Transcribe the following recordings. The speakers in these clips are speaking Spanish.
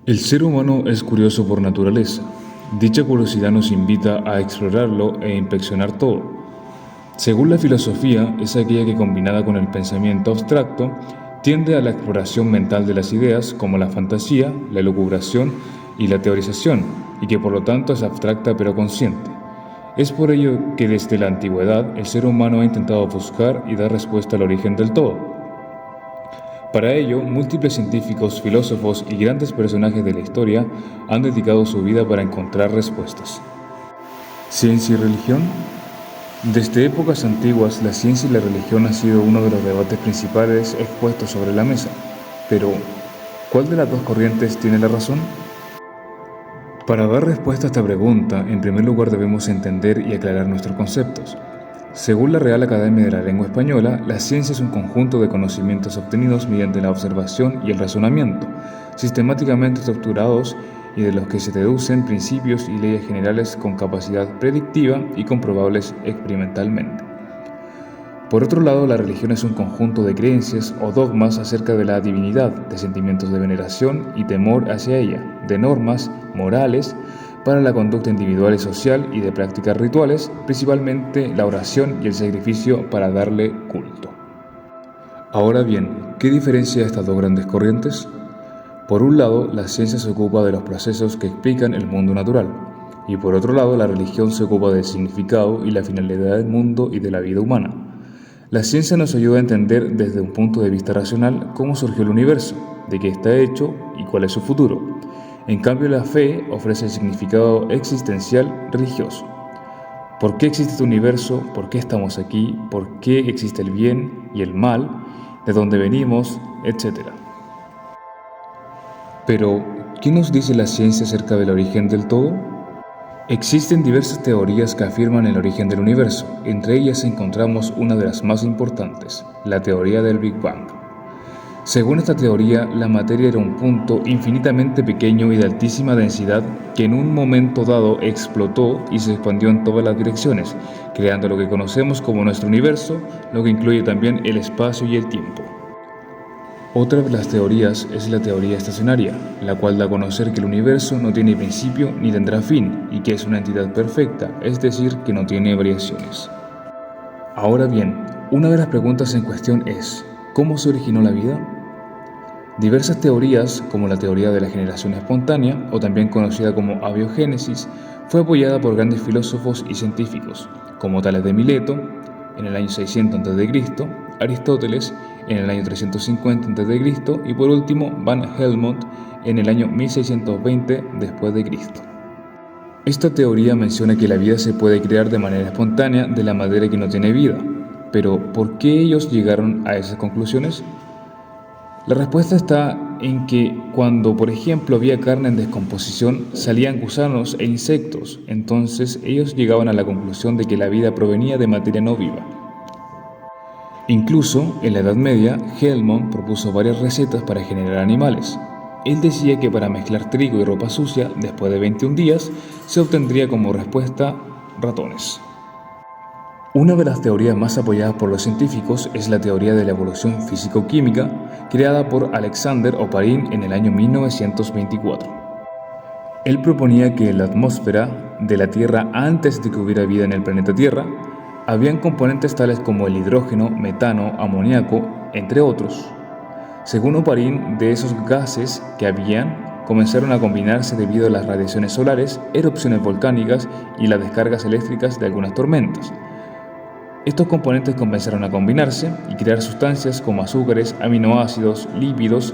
El ser humano es curioso por naturaleza. Dicha curiosidad nos invita a explorarlo e inspeccionar todo. Según la filosofía, es aquella que combinada con el pensamiento abstracto, tiende a la exploración mental de las ideas como la fantasía, la elucubración y la teorización, y que por lo tanto es abstracta pero consciente. Es por ello que desde la antigüedad el ser humano ha intentado buscar y dar respuesta al origen del todo. Para ello, múltiples científicos, filósofos y grandes personajes de la historia han dedicado su vida para encontrar respuestas. ¿Ciencia y religión? Desde épocas antiguas, la ciencia y la religión han sido uno de los debates principales expuestos sobre la mesa. Pero, ¿cuál de las dos corrientes tiene la razón? Para dar respuesta a esta pregunta, en primer lugar debemos entender y aclarar nuestros conceptos. Según la Real Academia de la Lengua Española, la ciencia es un conjunto de conocimientos obtenidos mediante la observación y el razonamiento, sistemáticamente estructurados y de los que se deducen principios y leyes generales con capacidad predictiva y comprobables experimentalmente. Por otro lado, la religión es un conjunto de creencias o dogmas acerca de la divinidad, de sentimientos de veneración y temor hacia ella, de normas morales para la conducta individual y social y de prácticas rituales, principalmente la oración y el sacrificio para darle culto. Ahora bien, ¿qué diferencia estas dos grandes corrientes? Por un lado, la ciencia se ocupa de los procesos que explican el mundo natural, y por otro lado, la religión se ocupa del significado y la finalidad del mundo y de la vida humana. La ciencia nos ayuda a entender desde un punto de vista racional cómo surgió el universo, de qué está hecho y cuál es su futuro. En cambio, la fe ofrece el significado existencial religioso. ¿Por qué existe este universo? ¿Por qué estamos aquí? ¿Por qué existe el bien y el mal? ¿De dónde venimos? Etcétera. Pero, ¿qué nos dice la ciencia acerca del origen del todo? Existen diversas teorías que afirman el origen del universo. Entre ellas encontramos una de las más importantes, la teoría del Big Bang. Según esta teoría, la materia era un punto infinitamente pequeño y de altísima densidad que en un momento dado explotó y se expandió en todas las direcciones, creando lo que conocemos como nuestro universo, lo que incluye también el espacio y el tiempo. Otra de las teorías es la teoría estacionaria, la cual da a conocer que el universo no tiene principio ni tendrá fin y que es una entidad perfecta, es decir, que no tiene variaciones. Ahora bien, una de las preguntas en cuestión es, ¿cómo se originó la vida? Diversas teorías, como la teoría de la generación espontánea, o también conocida como abiogénesis, fue apoyada por grandes filósofos y científicos, como Tales de Mileto, en el año 600 a.C., Aristóteles, en el año 350 a.C., y por último, Van Helmont, en el año 1620 después de Cristo. Esta teoría menciona que la vida se puede crear de manera espontánea de la materia que no tiene vida. Pero, ¿por qué ellos llegaron a esas conclusiones? La respuesta está en que cuando, por ejemplo, había carne en descomposición, salían gusanos e insectos, entonces ellos llegaban a la conclusión de que la vida provenía de materia no viva. Incluso, en la Edad Media, Helmont propuso varias recetas para generar animales. Él decía que para mezclar trigo y ropa sucia, después de 21 días, se obtendría como respuesta ratones. Una de las teorías más apoyadas por los científicos es la teoría de la evolución físico-química, creada por Alexander Oparin en el año 1924. Él proponía que en la atmósfera de la Tierra, antes de que hubiera vida en el planeta Tierra, habían componentes tales como el hidrógeno, metano, amoníaco, entre otros. Según Oparin, de esos gases que habían, comenzaron a combinarse debido a las radiaciones solares, erupciones volcánicas y las descargas eléctricas de algunas tormentas. Estos componentes comenzaron a combinarse y crear sustancias como azúcares, aminoácidos, lípidos,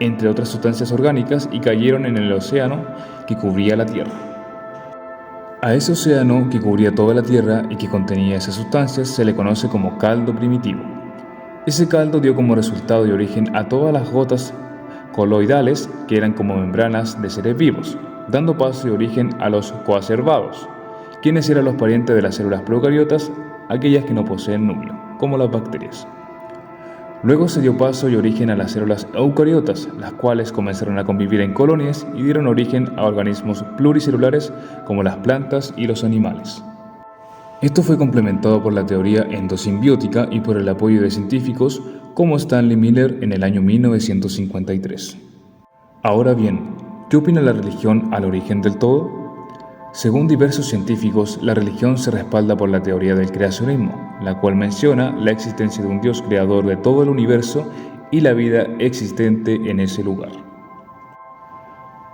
entre otras sustancias orgánicas, y cayeron en el océano que cubría la Tierra. A ese océano que cubría toda la Tierra y que contenía esas sustancias se le conoce como caldo primitivo. Ese caldo dio como resultado y origen a todas las gotas coloidales, que eran como membranas de seres vivos, dando paso y origen a los coacervados, quienes eran los parientes de las células procariotas, aquellas que no poseen núcleo, como las bacterias. Luego se dio paso y origen a las células eucariotas, las cuales comenzaron a convivir en colonias y dieron origen a organismos pluricelulares como las plantas y los animales. Esto fue complementado por la teoría endosimbiótica y por el apoyo de científicos como Stanley Miller en el año 1953. Ahora bien, ¿Qué opina la religión al origen del todo? Según diversos científicos, la religión se respalda por la teoría del creacionismo, la cual menciona la existencia de un Dios creador de todo el universo y la vida existente en ese lugar.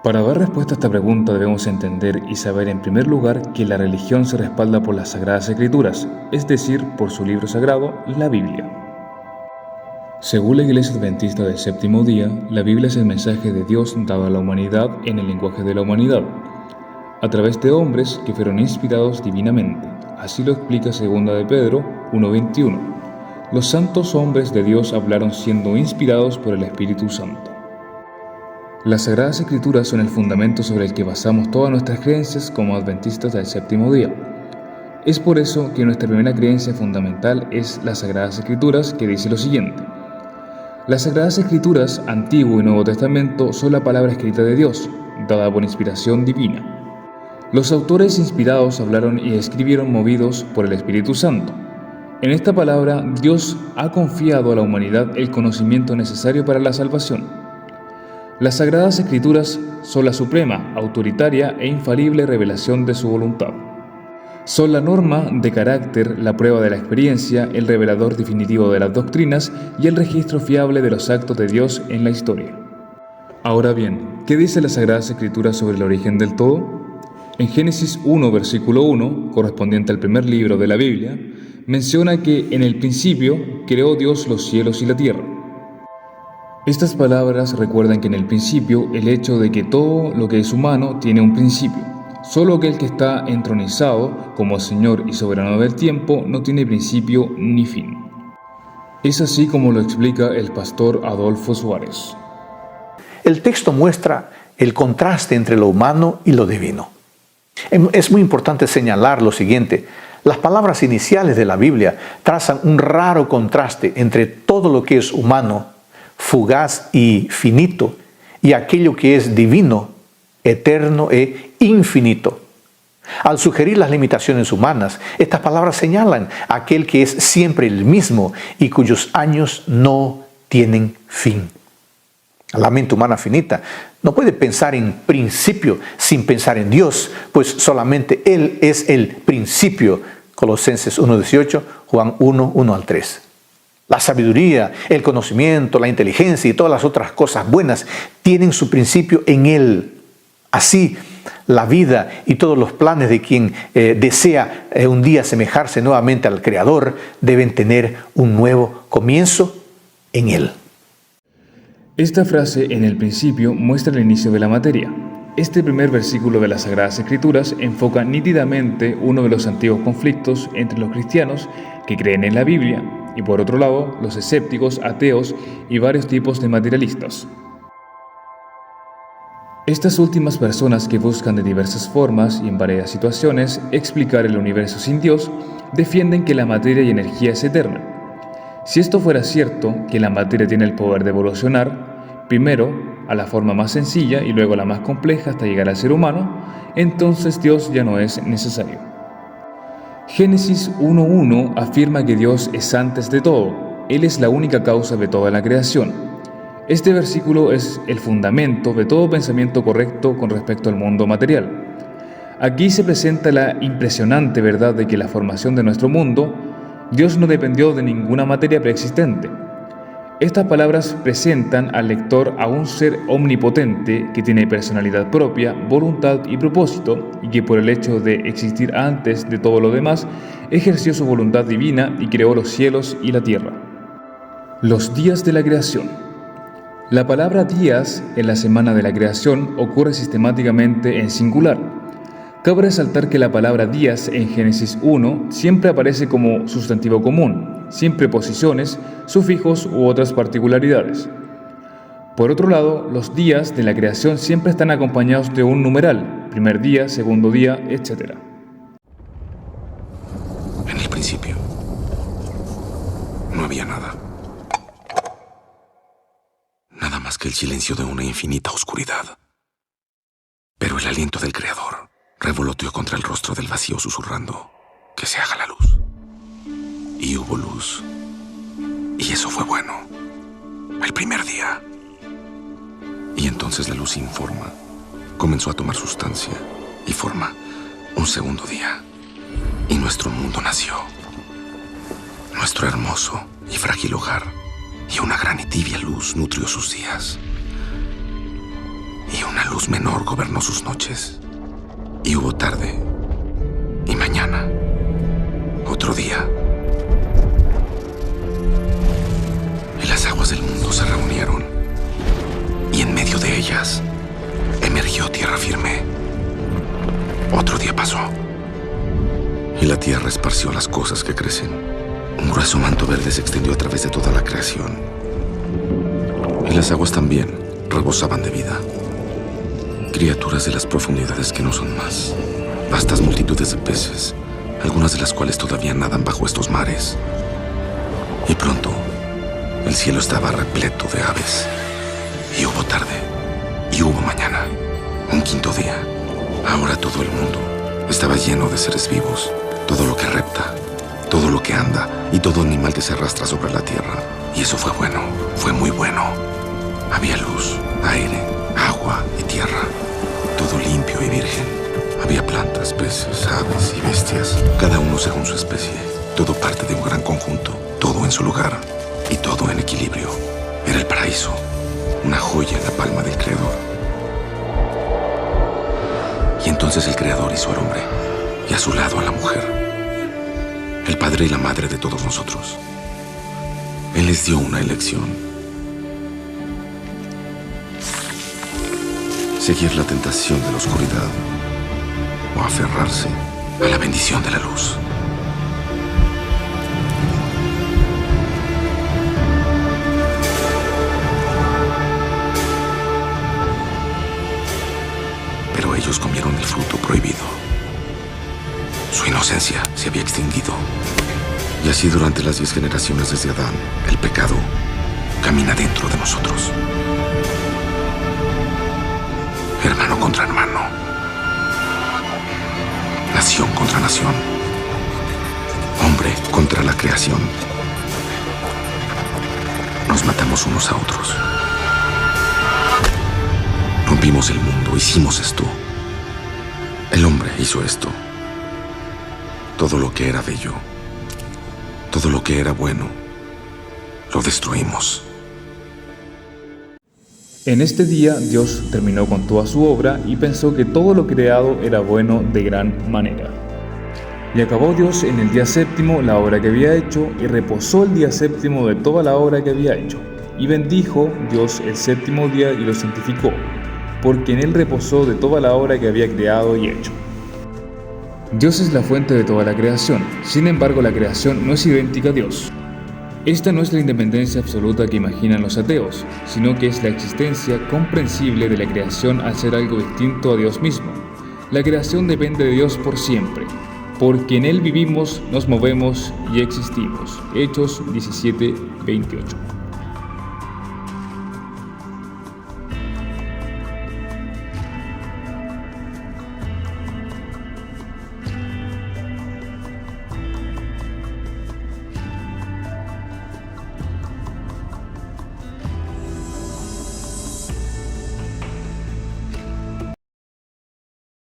Para dar respuesta a esta pregunta debemos entender y saber en primer lugar que la religión se respalda por las Sagradas Escrituras, es decir, por su libro sagrado, la Biblia. Según la Iglesia Adventista del Séptimo Día, la Biblia es el mensaje de Dios dado a la humanidad en el lenguaje de la humanidad, a través de hombres que fueron inspirados divinamente. Así lo explica 2 de Pedro 1:21. Los santos hombres de Dios hablaron siendo inspirados por el Espíritu Santo. Las Sagradas Escrituras son el fundamento sobre el que basamos todas nuestras creencias como adventistas del Séptimo Día. Es por eso que nuestra primera creencia fundamental es las Sagradas Escrituras, que dice lo siguiente: las Sagradas Escrituras, Antiguo y Nuevo Testamento, son la palabra escrita de Dios, dada por inspiración divina. Los autores inspirados hablaron y escribieron movidos por el Espíritu Santo. En esta palabra, Dios ha confiado a la humanidad el conocimiento necesario para la salvación. Las Sagradas Escrituras son la suprema, autoritaria e infalible revelación de su voluntad. Son la norma de carácter, la prueba de la experiencia, el revelador definitivo de las doctrinas y el registro fiable de los actos de Dios en la historia. Ahora bien, ¿qué dice las Sagradas Escrituras sobre el origen del todo? En Génesis 1, versículo 1, correspondiente al primer libro de la Biblia, menciona que en el principio creó Dios los cielos y la tierra. Estas palabras recuerdan que en el principio el hecho de que todo lo que es humano tiene un principio. Solo aquel que está entronizado como Señor y soberano del tiempo no tiene principio ni fin. Es así como lo explica el pastor Adolfo Suárez. El texto muestra el contraste entre lo humano y lo divino. Es muy importante señalar lo siguiente: las palabras iniciales de la Biblia trazan un raro contraste entre todo lo que es humano, fugaz y finito, y aquello que es divino, eterno e infinito. Al sugerir las limitaciones humanas, estas palabras señalan a aquel que es siempre el mismo y cuyos años no tienen fin. La mente humana finita no puede pensar en principio sin pensar en Dios, pues solamente Él es el principio. Colosenses 1:18, Juan 1:1-3. La sabiduría, el conocimiento, la inteligencia y todas las otras cosas buenas tienen su principio en Él. Así, la vida y todos los planes de quien desea un día asemejarse nuevamente al Creador deben tener un nuevo comienzo en Él. Esta frase en el principio muestra el inicio de la materia. Este primer versículo de las Sagradas Escrituras enfoca nítidamente uno de los antiguos conflictos entre los cristianos que creen en la Biblia y por otro lado los escépticos, ateos y varios tipos de materialistas. Estas últimas personas que buscan de diversas formas y en varias situaciones explicar el universo sin Dios, defienden que la materia y energía es eterna. Si esto fuera cierto, que la materia tiene el poder de evolucionar, primero a la forma más sencilla y luego a la más compleja hasta llegar al ser humano, entonces Dios ya no es necesario. Génesis 1:1 afirma que Dios es antes de todo, Él es la única causa de toda la creación. Este versículo es el fundamento de todo pensamiento correcto con respecto al mundo material. Aquí se presenta la impresionante verdad de que la formación de nuestro mundo, Dios no dependió de ninguna materia preexistente. Estas palabras presentan al lector a un ser omnipotente que tiene personalidad propia, voluntad y propósito, y que por el hecho de existir antes de todo lo demás, ejerció su voluntad divina y creó los cielos y la tierra. Los días de la creación. La palabra días en la semana de la creación ocurre sistemáticamente en singular. Cabe resaltar que la palabra días en Génesis 1 siempre aparece como sustantivo común, sin preposiciones, sufijos u otras particularidades. Por otro lado, los días de la creación siempre están acompañados de un numeral, primer día, segundo día, etc. En el principio, no había nada. Nada más que el silencio de una infinita oscuridad. Pero el aliento del Creador revoloteó contra el rostro del vacío susurrando: que se haga la luz. Y hubo luz. Y eso fue bueno. El primer día. Y entonces la luz informa comenzó a tomar sustancia y forma un segundo día. Y nuestro mundo nació. Nuestro hermoso y frágil hogar. Y una gran y tibia luz nutrió sus días. Y una luz menor gobernó sus noches. Y hubo tarde y mañana. Otro día. Y las aguas del mundo se reunieron. Y en medio de ellas emergió tierra firme. Otro día pasó. Y la tierra esparció las cosas que crecen. Un grueso manto verde se extendió a través de toda la creación. Y las aguas también rebosaban de vida. Criaturas de las profundidades que no son más. Vastas multitudes de peces, algunas de las cuales todavía nadan bajo estos mares. Y pronto, el cielo estaba repleto de aves. Y hubo tarde, y hubo mañana, un quinto día. Ahora todo el mundo estaba lleno de seres vivos, todo lo que repta, todo lo que anda y todo animal que se arrastra sobre la tierra. Y eso fue bueno, fue muy bueno. Había luz, aire, agua y tierra, todo limpio y virgen. Había plantas, peces, aves y bestias, cada uno según su especie, todo parte de un gran conjunto, todo en su lugar y todo en equilibrio. Era el paraíso, una joya en la palma del Creador. Y entonces el Creador hizo al hombre y a su lado a la mujer, el padre y la madre de todos nosotros. Él les dio una elección: seguir la tentación de la oscuridad o aferrarse a la bendición de la luz. Pero ellos comieron el fruto prohibido. Su inocencia se había extinguido. Y así durante las 10 generaciones desde Adán, el pecado camina dentro de nosotros. Hermano contra hermano. Nación contra nación. Hombre contra la creación. Nos matamos unos a otros. Rompimos el mundo, hicimos esto. El hombre hizo esto. Todo lo que era bello, todo lo que era bueno, lo destruimos. En este día Dios terminó con toda su obra y pensó que todo lo creado era bueno de gran manera. Y acabó Dios en el día séptimo la obra que había hecho, y reposó el día séptimo de toda la obra que había hecho. Y bendijo Dios el séptimo día y lo santificó, porque en él reposó de toda la obra que había creado y hecho. Dios es la fuente de toda la creación, sin embargo la creación no es idéntica a Dios. Esta no es la independencia absoluta que imaginan los ateos, sino que es la existencia comprensible de la creación al ser algo distinto a Dios mismo. La creación depende de Dios por siempre, porque en Él vivimos, nos movemos y existimos. Hechos 17:28.